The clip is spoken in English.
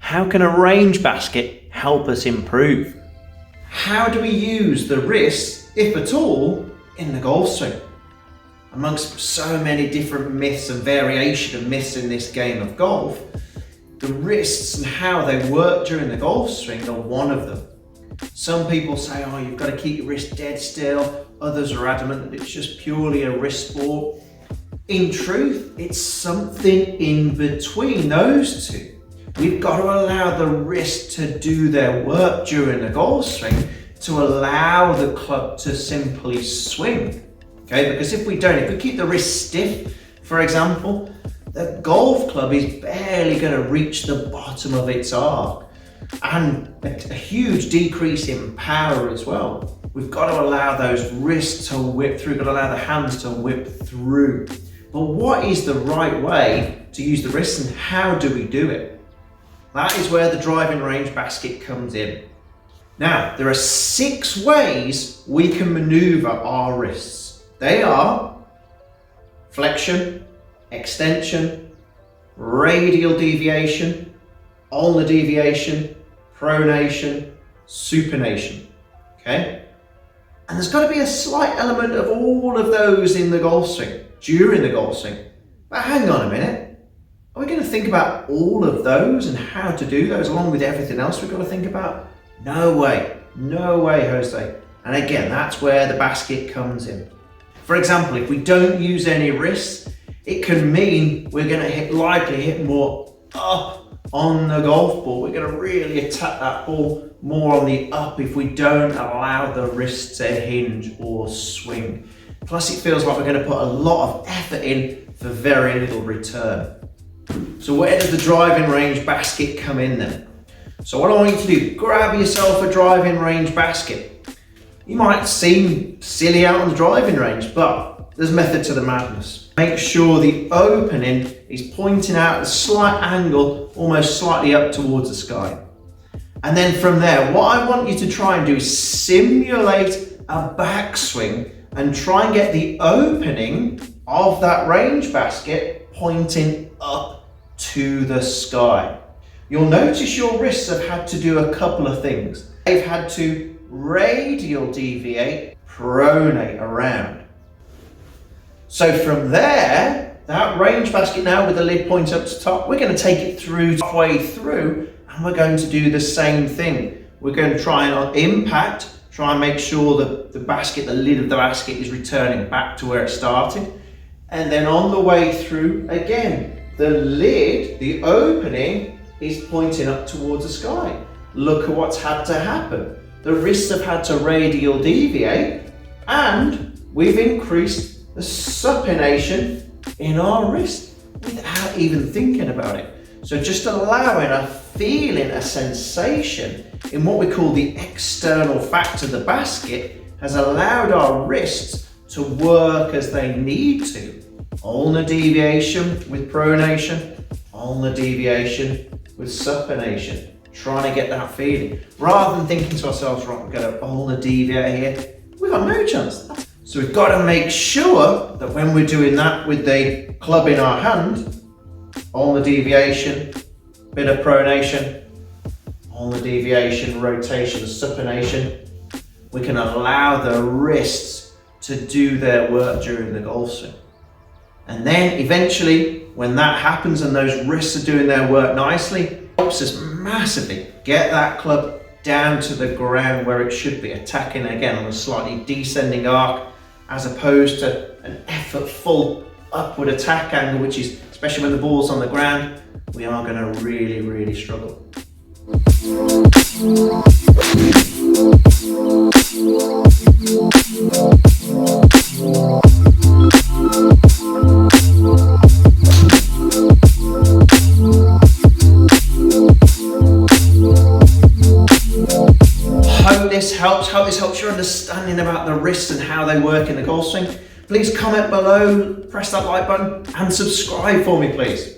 How can a range basket help us improve? How do we use the wrist, if at all, in the golf swing? Amongst so many different myths and variation of myths in this game of golf, the wrists and how they work during the golf swing are one of them. Some people say, oh, you've got to keep your wrist dead still. Others are adamant that it's just purely a wrist sport. In truth, it's something in between those two. We've got to allow the wrist to do their work during the golf swing to allow the club to simply swing. Okay, because if we don't, if we keep the wrist stiff, for example, the golf club is barely going to reach the bottom of its arc, and a huge decrease in power as well. We've got to allow those wrists to whip through, got to allow the hands to whip through. But what is the right way to use the wrists and how do we do it? That is where the driving range basket comes in. Now, there are 6 ways we can maneuver our wrists. They are flexion, extension, radial deviation, ulnar deviation, pronation, supination. Okay? And there's got to be a slight element of all of those in the golf swing, during the golf swing. But hang on a minute. Are we going to think about all of those and how to do those along with everything else we've got to think about? No way. No way, Jose. And again, that's where the basket comes in. For example, if we don't use any wrists, it can mean we're going to likely hit more up on the golf ball. We're going to really attack that ball more on the up if we don't allow the wrist to hinge or swing. Plus, it feels like we're going to put a lot of effort in for very little return. So where does the driving range basket come in then? So what I want you to do, grab yourself a driving range basket. You might seem silly out on the driving range, but there's method to the madness. Make sure the opening is pointing out at a slight angle, almost slightly up towards the sky. And then from there, what I want you to try and do is simulate a backswing and try and get the opening of that range basket pointing up to the sky. You'll notice your wrists have had to do a couple of things. They've had to radial deviate, pronate around. So from there, that range basket now with the lid point up to top, we're going to take it through halfway through and we're going to do the same thing. We're going to try and impact, try and make sure that the basket, the lid of the basket is returning back to where it started. And then on the way through, again, the lid, the opening, is pointing up towards the sky. Look at what's had to happen. The wrists have had to radial deviate and we've increased the supination in our wrist without even thinking about it. So just allowing a feeling, a sensation in what we call the external factor, the basket, has allowed our wrists to work as they need to. Ulnar deviation with pronation, ulnar deviation with supination. Trying to get that feeling. Rather than thinking to ourselves, right, we're going to ulnar deviate here. We've got no chance. So we've got to make sure that when we're doing that with the club in our hand, ulnar deviation, bit of pronation, ulnar deviation, rotation, supination, we can allow the wrists to do their work during the golf swing. And then eventually, when that happens and those wrists are doing their work nicely, it helps us massively get that club down to the ground where it should be, attacking again on a slightly descending arc, as opposed to an effortful upward attack angle, which is, especially when the ball's on the ground, we are going to really, really struggle. Hope this helps your understanding about the wrists and how they work in the golf swing. Please comment below, press that like button and subscribe for me, please.